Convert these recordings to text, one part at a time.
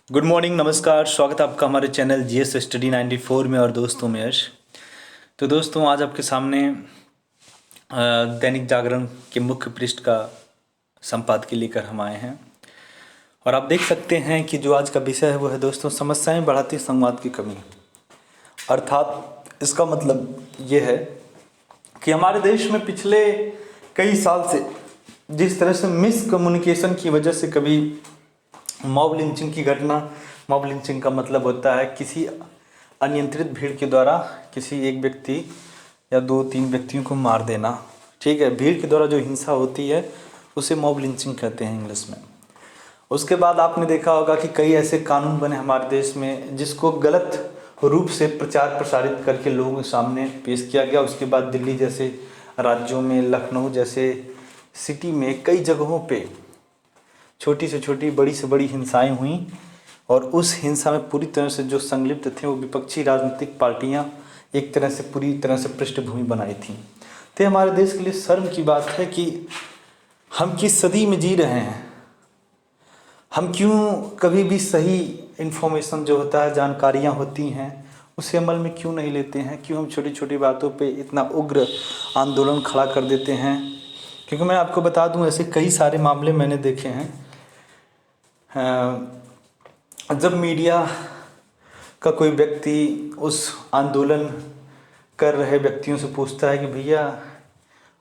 Good morning, नमस्कार। स्वागत है आपका हमारे चैनल जीएस स्टडी 94 में और दोस्तों में यश। तो दोस्तों, आज आपके सामने दैनिक जागरण के मुख्य पृष्ठ का संपादकीय लेकर हम आए हैं और आप देख सकते हैं कि जो आज का विषय है वो है दोस्तों, समस्याएं बढ़ाती संवाद की कमी। अर्थात इसका मतलब ये है कि हमारे देश में पिछले कई साल से जिस तरह से मिस कम्युनिकेशन की वजह से कभी मॉब लिंचिंग की घटना, मॉब लिंचिंग का मतलब होता है किसी अनियंत्रित भीड़ के द्वारा किसी एक व्यक्ति या 2-3 व्यक्तियों को मार देना। ठीक है, भीड़ के द्वारा जो हिंसा होती है उसे मॉब लिंचिंग कहते हैं इंग्लिश में। उसके बाद आपने देखा होगा कि कई ऐसे कानून बने हमारे देश में जिसको गलत रूप से प्रचार प्रसारित करके लोगों के सामने पेश किया गया। उसके बाद दिल्ली जैसे राज्यों में, लखनऊ जैसे सिटी में कई जगहों पे छोटी से छोटी, बड़ी से बड़ी हिंसाएं हुई और उस हिंसा में पूरी तरह से जो संलिप्त थे वो विपक्षी राजनीतिक पार्टियां एक तरह से पूरी तरह से पृष्ठभूमि बनाई थी। तो हमारे देश के लिए शर्म की बात है कि हम किस सदी में जी रहे हैं। हम क्यों कभी भी सही इन्फॉर्मेशन जो होता है, जानकारियाँ होती हैं, उसे अमल में क्यों नहीं लेते हैं? क्यों हम छोटी छोटी बातों पे इतना उग्र आंदोलन खड़ा कर देते हैं? क्योंकि मैं आपको बता दूं, ऐसे कई सारे मामले मैंने देखे हैं। जब मीडिया का कोई व्यक्ति उस आंदोलन कर रहे व्यक्तियों से पूछता है कि भैया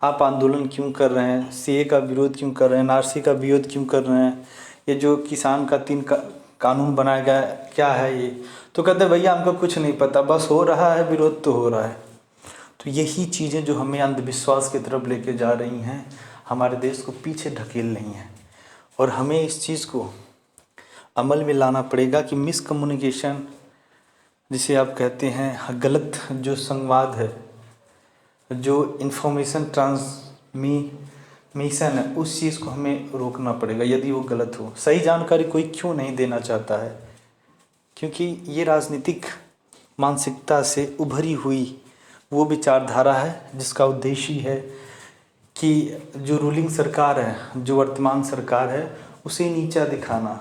आप आंदोलन क्यों कर रहे हैं, सीए का विरोध क्यों कर रहे हैं, एनआरसी का विरोध क्यों कर रहे हैं, ये जो किसान का 3 कानून बनाया गया क्या है ये, तो कहते हैं भैया हमको कुछ नहीं पता, बस हो रहा है विरोध तो हो रहा है। तो यही चीज़ें जो हमें अंधविश्वास की तरफ लेके जा रही हैं, हमारे देश को पीछे ढकेल रही हैं और हमें इस चीज़ को अमल में लाना पड़ेगा कि मिस कम्युनिकेशन जिसे आप कहते हैं, गलत जो संवाद है, जो इन्फॉर्मेशन ट्रांसमिशन है, उस चीज़ को हमें रोकना पड़ेगा यदि वो गलत हो। सही जानकारी कोई क्यों नहीं देना चाहता है? क्योंकि ये राजनीतिक मानसिकता से उभरी हुई वो विचारधारा है जिसका उद्देश्य है कि जो रूलिंग सरकार है, जो वर्तमान सरकार है, उसे नीचा दिखाना,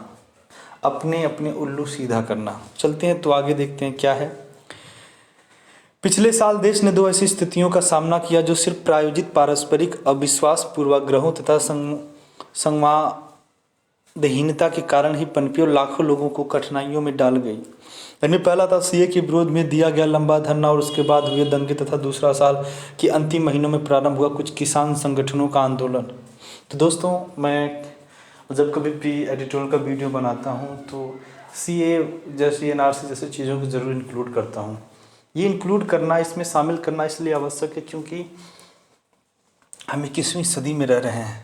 अपने अपने उल्लू सीधा करना। चलते हैं तो आगे देखते हैं क्या है। पिछले साल देश ने 2 ऐसी स्थितियों का सामना किया जो सिर्फ प्रायोजित पारस्परिक अविश्वास, पूर्वाग्रहों तथा संवादहीनता के कारण ही पनपी और लाखों लोगों को कठिनाइयों में डाल गई। इनमें पहला था सीए के विरोध में दिया गया लंबा धरना और उसके बाद हुए दंगे, तथा दूसरा साल के अंतिम महीनों में प्रारंभ हुआ कुछ किसान संगठनों का आंदोलन। तो दोस्तों, मैं जब कभी भी एडिटोरियल का वीडियो बनाता हूँ तो सीए जैसे एनआरसी जैसे चीज़ों को ज़रूर इंक्लूड करता हूँ। ये इंक्लूड करना, इसमें शामिल करना इसलिए आवश्यक है क्योंकि हम 21वीं सदी में रह रहे हैं।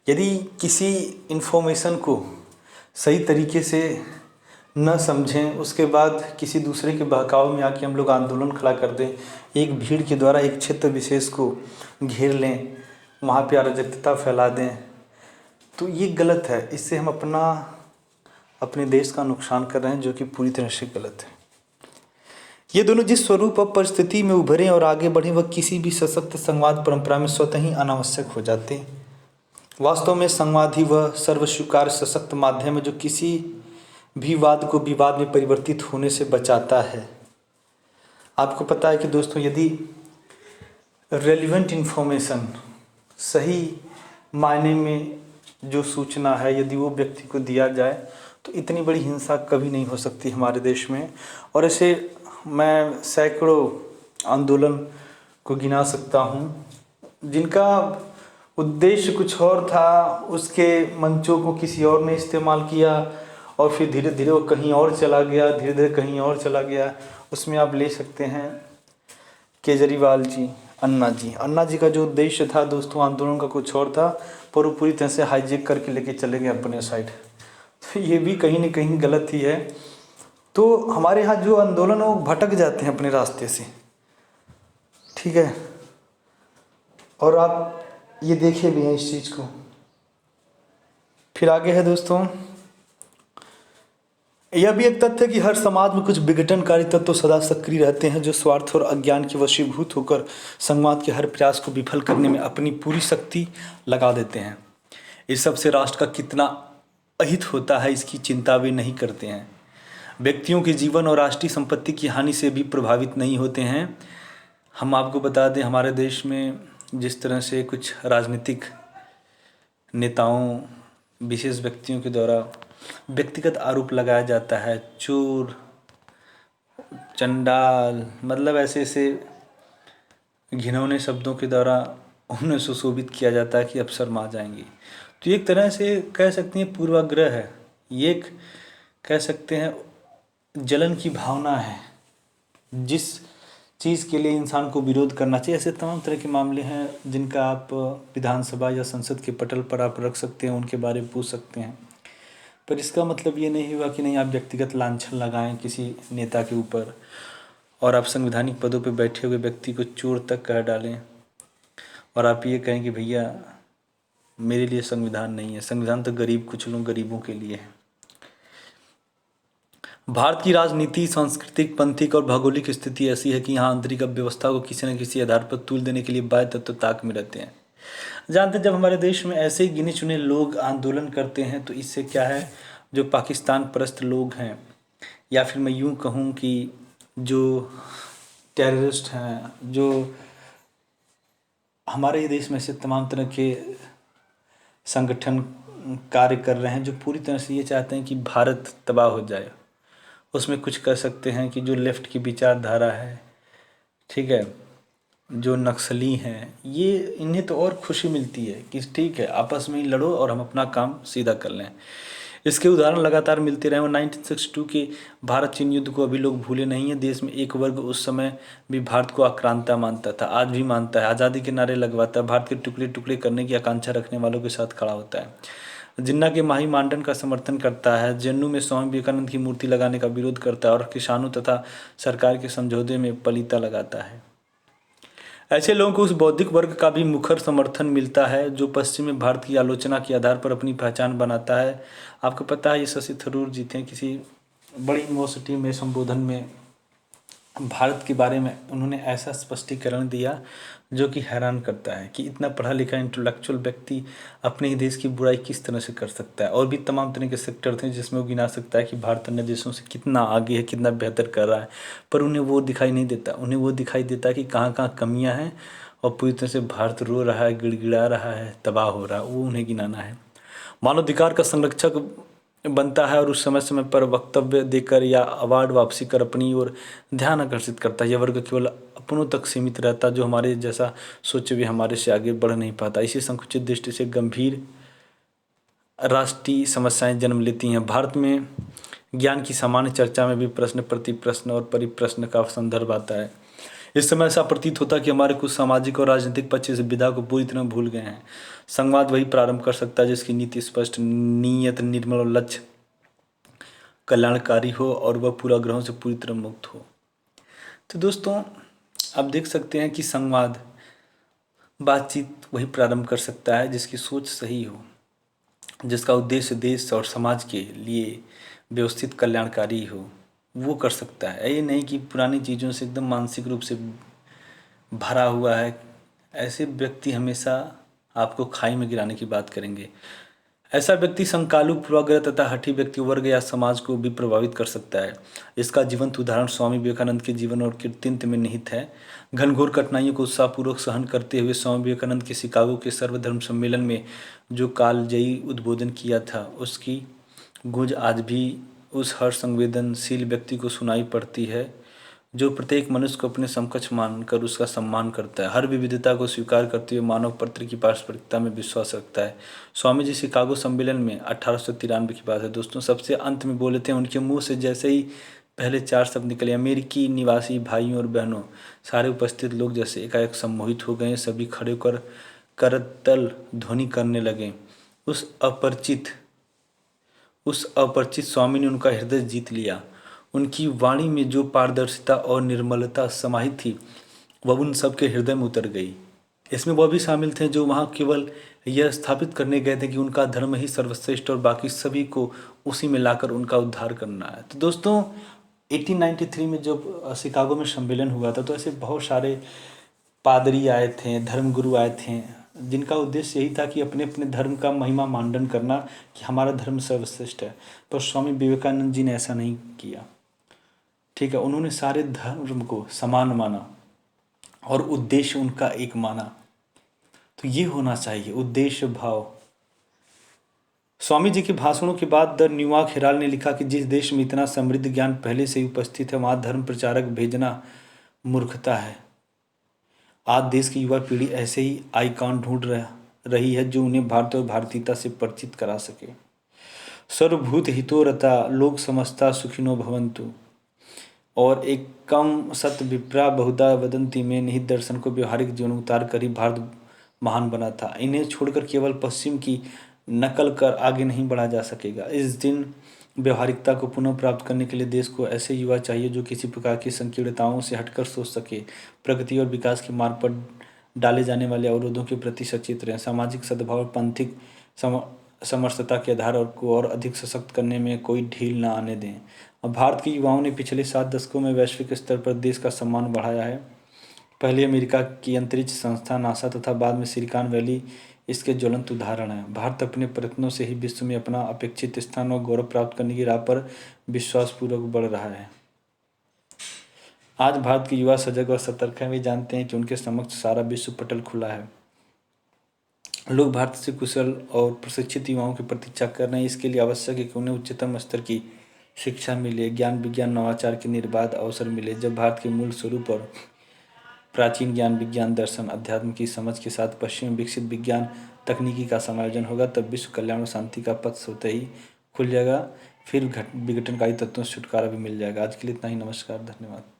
यदि किसी इन्फॉर्मेशन को सही तरीके से न समझें, उसके बाद किसी दूसरे के बहकाव में आके हम लोग आंदोलन खड़ा कर दें, एक भीड़ के द्वारा एक क्षेत्र विशेष को घेर लें, वहाँ पे अराजकता फैला दें, तो ये गलत है। इससे हम अपने देश का नुकसान कर रहे हैं, जो कि पूरी तरह से गलत है। ये दोनों जिस स्वरूप और परिस्थिति में उभरे और आगे बढ़े, वह किसी भी सशक्त संवाद परंपरा में स्वतः ही अनावश्यक हो जाते हैं। वास्तव में संवाद ही वह सर्वस्वीकार्य सशक्त माध्यम है जो किसी भी वाद को विवाद में परिवर्तित होने से बचाता है। आपको पता है कि दोस्तों, यदि रेलिवेंट इन्फॉर्मेशन, सही मायने में जो सूचना है, यदि वो व्यक्ति को दिया जाए तो इतनी बड़ी हिंसा कभी नहीं हो सकती हमारे देश में। और ऐसे मैं सैकड़ों आंदोलन को गिना सकता हूँ जिनका उद्देश्य कुछ और था, उसके मंचों को किसी और ने इस्तेमाल किया और फिर धीरे धीरे वो कहीं और चला गया, धीरे धीरे कहीं और चला गया। उसमें आप ले सकते हैं केजरीवाल जी, अन्ना जी का जो उद्देश्य था दोस्तों आंदोलन का कुछ और था, पर वो पूरी तरह से हाईजेक करके लेके चले गए अपने साइड। तो ये भी कहीं ना कहीं गलत ही है। तो हमारे यहाँ जो आंदोलन है वो भटक जाते हैं अपने रास्ते से, ठीक है, और आप ये देखे भी हैं इस चीज़ को। फिर आगे है दोस्तों, यह भी एक तथ्य है कि हर समाज में कुछ विघटनकारी तत्व सदा सक्रिय रहते हैं जो स्वार्थ और अज्ञान के वशीभूत होकर संवाद के हर प्रयास को विफल करने में अपनी पूरी शक्ति लगा देते हैं। इस सब से राष्ट्र का कितना अहित होता है इसकी चिंता वे नहीं करते हैं। व्यक्तियों के जीवन और राष्ट्रीय संपत्ति की हानि से भी प्रभावित नहीं होते हैं। हम आपको बता दें, हमारे देश में जिस तरह से कुछ राजनीतिक नेताओं, विशेष व्यक्तियों के द्वारा व्यक्तिगत आरोप लगाया जाता है, चोर, चंडाल, मतलब ऐसे ऐसे घिनौने शब्दों के द्वारा उन्हें सुशोभित किया जाता है कि अफसर मार जाएंगे। तो एक तरह से कह सकते हैं पूर्वाग्रह है, ये एक कह सकते हैं जलन की भावना है, जिस चीज़ के लिए इंसान को विरोध करना चाहिए। ऐसे तमाम तरह के मामले हैं जिनका आप विधानसभा या संसद के पटल पर आप रख सकते हैं, उनके बारे में पूछ सकते हैं। पर इसका मतलब ये नहीं हुआ कि नहीं आप व्यक्तिगत लांछन लगाएं किसी नेता के ऊपर और आप संवैधानिक पदों पर बैठे हुए व्यक्ति को चोर तक कह डालें और आप ये कहें कि भैया मेरे लिए संविधान नहीं है, संविधान तो गरीब कुछ लोग गरीबों के लिए है। भारत की राजनीति, सांस्कृतिक, पंथिक और भौगोलिक स्थिति ऐसी है कि यहाँ आंतरिक अव्यवस्था को किसी न किसी आधार पर तूल देने के लिए बाह्य तत्व ताक में रहते हैं। जानते हैं जब हमारे देश में ऐसे ही गिने चुने लोग आंदोलन करते हैं तो इससे क्या है, जो पाकिस्तान परस्त लोग हैं या फिर मैं यूँ कहूँ कि जो टेररिस्ट हैं, जो हमारे देश में से तमाम तरह के संगठन कार्य कर रहे हैं, जो पूरी तरह से ये चाहते हैं कि भारत तबाह हो जाए। उसमें कुछ कह सकते हैं कि जो लेफ़्ट की विचारधारा है, ठीक है, जो नक्सली हैं, ये इन्हें तो और खुशी मिलती है कि ठीक है आपस में ही लड़ो और हम अपना काम सीधा कर लें। इसके उदाहरण लगातार मिलते रहे और 1962 के भारत चीन युद्ध को अभी लोग भूले नहीं हैं। देश में एक वर्ग उस समय भी भारत को आक्रांता मानता था, आज भी मानता है, आज़ादी के नारे लगवाता है, भारत के टुकड़े टुकड़े करने की आकांक्षा रखने वालों के साथ खड़ा होता है, जिन्ना के माही मांडन का समर्थन करता है, जेएनयू में स्वामी विवेकानंद की मूर्ति लगाने का विरोध करता है और किसानों तथा सरकार के समझौते में पलीता लगाता है। ऐसे लोगों को उस बौद्धिक वर्ग का भी मुखर समर्थन मिलता है जो पश्चिम में भारत की आलोचना के आधार पर अपनी पहचान बनाता है। आपको पता है ये शशि थरूर जी थे, किसी बड़ी यूनिवर्सिटी में संबोधन में भारत के बारे में उन्होंने ऐसा स्पष्टीकरण दिया जो कि हैरान करता है कि इतना पढ़ा लिखा इंटेलेक्चुअल व्यक्ति अपने ही देश की बुराई किस तरह से कर सकता है। और भी तमाम तरह के सेक्टर थे जिसमें वो गिना सकता है कि भारत अन्य देशों से कितना आगे है, कितना बेहतर कर रहा है, पर उन्हें वो दिखाई नहीं देता। उन्हें वो दिखाई देता है कि कहाँ कहाँ कमियाँ हैं और पूरी तरह से भारत रो रहा है, गिड़गिड़ा रहा है, तबाह हो रहा है, वो उन्हें गिनाना है। मानवाधिकार का संरक्षक बनता है और उस समय समय पर वक्तव्य देकर या अवार्ड वापसी कर अपनी ओर ध्यान आकर्षित करता है। यह वर्ग केवल अपनों तक सीमित रहता, जो हमारे जैसा सोचे भी हमारे से आगे बढ़ नहीं पाता। इसी संकुचित दृष्टि से गंभीर राष्ट्रीय समस्याएं जन्म लेती हैं। भारत में ज्ञान की सामान्य चर्चा में भी प्रश्न, प्रतिप्रश्न और परिप्रश्न का संदर्भ आता है। इस समय ऐसा प्रतीत होता है कि हमारे कुछ सामाजिक और राजनीतिक पक्ष इस विधा को पूरी तरह भूल गए हैं। संवाद वही प्रारंभ कर सकता है जिसकी नीति स्पष्ट, नीयत निर्मल और लक्ष्य कल्याणकारी हो और वह पूर्वाग्रहों से पूरी तरह मुक्त हो। तो दोस्तों आप देख सकते हैं कि संवाद, बातचीत वही प्रारंभ कर सकता है जिसकी सोच सही हो, जिसका उद्देश्य देश और समाज के लिए व्यवस्थित कल्याणकारी हो, वो कर सकता है। ये नहीं कि पुरानी चीज़ों से एकदम मानसिक रूप से भरा हुआ है। ऐसे व्यक्ति हमेशा आपको खाई में गिराने की बात करेंगे। ऐसा व्यक्ति संकालु, पूर्वाग्रह तथा हठी व्यक्ति वर्ग या समाज को भी प्रभावित कर सकता है। इसका जीवंत उदाहरण स्वामी विवेकानंद के जीवन और कृतित्व में निहित है। घनघोर कठिनाइयों को उत्साहपूर्वक सहन करते हुए स्वामी विवेकानंद के शिकागो के सर्वधर्म सम्मेलन में जो कालजयी उद्बोधन किया था, उसकी गूंज आज भी उस हर संवेदनशील व्यक्ति को सुनाई पड़ती है जो प्रत्येक मनुष्य को अपने समकक्ष मानकर उसका सम्मान करता है, हर विविधता को स्वीकार करते हुए मानव प्रत्र की पारस्परिकता में विश्वास रखता है। स्वामी जी शिकागो सम्मेलन में 1893 की बात है दोस्तों, सबसे अंत में बोले थे, उनके मुंह से जैसे ही पहले 4 शब्द निकले, अमेरिकी निवासी भाइयों और बहनों, सारे उपस्थित लोग जैसे एकाएक सम्मोहित हो गए। सभी खड़े होकर करतल ध्वनि करने लगे। उस अपरिचित स्वामी ने उनका हृदय जीत लिया। उनकी वाणी में जो पारदर्शिता और निर्मलता समाहित थी वह उन सबके हृदय में उतर गई। इसमें वह भी शामिल थे जो वहाँ केवल यह स्थापित करने गए थे कि उनका धर्म ही सर्वश्रेष्ठ और बाकी सभी को उसी में लाकर उनका उद्धार करना है। तो दोस्तों 1893 में जब शिकागो में सम्मेलन हुआ था तो ऐसे बहुत सारे पादरी आए थे, धर्मगुरु आए थे, जिनका उद्देश्य यही था कि अपने अपने धर्म का महिमा मांडन करना कि हमारा धर्म सर्वश्रेष्ठ है। पर स्वामी विवेकानंद जी ने ऐसा नहीं किया। ठीक है, उन्होंने सारे धर्म को समान माना और उद्देश्य उनका एक माना। तो ये होना चाहिए उद्देश्य भाव। स्वामी जी के भाषणों के बाद द न्यूयॉर्क हेराल्ड ने लिखा कि जिस देश में इतना समृद्ध ज्ञान पहले से ही उपस्थित है वहाँ धर्म प्रचारक भेजना मूर्खता है। आज देश की युवा पीढ़ी ऐसे ही आइकॉन ढूंढ रही है जो उन्हें भारत और भारतीयता से परिचित करा सके। सर्वभूत हितो रता लोक समस्ता सुखिनो भवन्तु और एक कम सत विप्रा बहुधा वदंती में निहित दर्शन को व्यवहारिक जीवन में उतार कर ही भारत महान बना था। इन्हें छोड़कर केवल पश्चिम की नकल कर आगे नहीं बढ़ा जा सकेगा। इस दिन व्यवहारिकता को पुनः प्राप्त करने के लिए देश को ऐसे युवा चाहिए जो किसी प्रकार की संकीर्णताओं से हटकर सोच सके, प्रगति और विकास के मार्ग पर डाले जाने वाले अवरोधों के प्रति सचेत रहें, सामाजिक सद्भाव और पैतृक समरसता के आधार को और अधिक सशक्त करने में कोई ढील न आने दें। अब भारत के युवाओं ने पिछले 7 दशकों में वैश्विक स्तर पर देश का सम्मान बढ़ाया है। पहले अमेरिका की अंतरिक्ष संस्था नासा तथा बाद में सिलिकॉन वैली इसके ज्वलंत उदाहरण है। भारत अपने प्रयत्नों से ही विश्व में अपना अपेक्षित स्थान और गौरव प्राप्त करने की राह पर विश्वासपूर्वक बढ़ रहा है। आज भारत के युवा सजग और सतर्क हैं। वे जानते हैं कि उनके समक्ष सारा विश्व पटल खुला है। लोग भारत से कुशल और प्रशिक्षित युवाओं की प्रतीक्षा कर रहे हैं। इसके लिए आवश्यक है कि उन्हें उच्चतम स्तर की शिक्षा मिले, ज्ञान विज्ञान नवाचार के निर्बाध अवसर मिले। जब भारत के मूल स्वरूप और प्राचीन ज्ञान विज्ञान दर्शन अध्यात्म की समझ के साथ पश्चिम विकसित विज्ञान तकनीकी का समायोजन होगा तब विश्व कल्याण और शांति का पथ स्वतः ही खुल जाएगा। फिर विघटनकारी तत्वों से छुटकारा भी मिल जाएगा। आज के लिए इतना ही। नमस्कार, धन्यवाद।